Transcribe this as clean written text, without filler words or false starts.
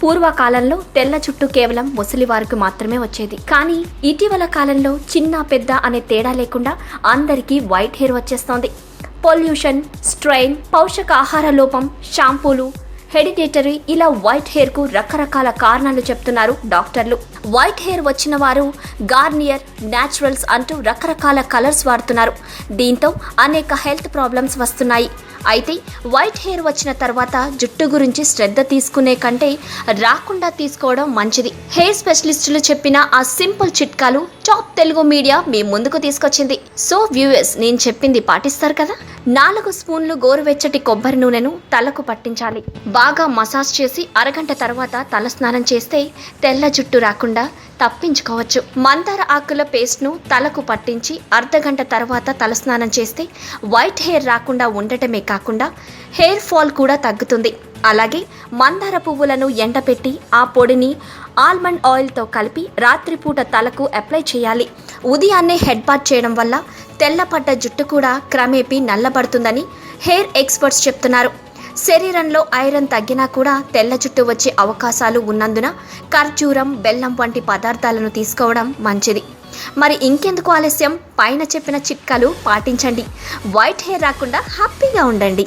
పూర్వకాలంలో తెల్ల జుట్టు కేవలం ముసలివారికి మాత్రమే వచ్చేది. కానీ ఇటీవల కాలంలో చిన్న పెద్ద అనే తేడా లేకుండా అందరికీ వైట్ హెయిర్ వచ్చేస్తోంది. పొల్యూషన్, స్ట్రెయిన్, పోషకాహార లోపం, షాంపూలు, హెరిడిటరీ ఇలా వైట్ హెయిర్ కు రకరకాల కారణాలు చెప్తున్నారు డాక్టర్లు. వైట్ హెయిర్ వచ్చిన వారు గార్నియర్, న్యాచురల్స్ అంటూ రకరకాల కలర్స్ వాడుతున్నారు. దీంతో అనేక హెల్త్ ప్రాబ్లమ్స్ వస్తున్నాయి. అయితే వైట్ హెయిర్ వచ్చిన తర్వాత జుట్టు గురించి శ్రద్ధ తీసుకునే కంటే రాకుండా తీసుకోవడం మంచిది. హెయిర్ స్పెషలిస్టులు చెప్పిన ఆ సింపుల్ చిట్కాలు టాప్ తెలుగు మీడియా మీ ముందుకు తీసుకొచ్చింది. సో వ్యూయర్స్, నేను చెప్పింది పాటిస్తారు కదా. 4 స్పూన్లు గోరువెచ్చటి కొబ్బరి నూనెను తలకు పట్టించాలి. బాగా మసాజ్ చేసి అరగంట తర్వాత తలస్నానం చేస్తే తెల్ల జుట్టు రాకుండా తప్పించుకోవచ్చు. మందార ఆకుల పేస్ట్ను తలకు పట్టించి అర్ధగంట తర్వాత తలస్నానం చేస్తే వైట్ హెయిర్ రాకుండా ఉండటమే కాకుండా హెయిర్ ఫాల్ కూడా తగ్గుతుంది. అలాగే మందార పువ్వులను ఎండపెట్టి ఆ పొడిని ఆల్మండ్ ఆయిల్తో కలిపి రాత్రిపూట తలకు అప్లై చేయాలి. ఉదయాన్నే హెడ్ బాత్ చేయడం వల్ల తెల్లపడ్డ జుట్టు కూడా క్రమేపీ నల్లబడుతుందని హెయిర్ ఎక్స్పర్ట్స్ చెప్తున్నారు. శరీరంలో ఐరన్ తగ్గినా కూడా తెల్ల జుట్టు వచ్చే అవకాశాలు ఉన్నందున ఖర్జూరం, బెల్లం వంటి పదార్థాలను తీసుకోవడం మంచిది. మరి ఇంకెందుకు ఆలస్యం, పైన చెప్పిన చిట్కాలు పాటించండి. వైట్ హెయిర్ రాకుండా హ్యాపీగా ఉండండి.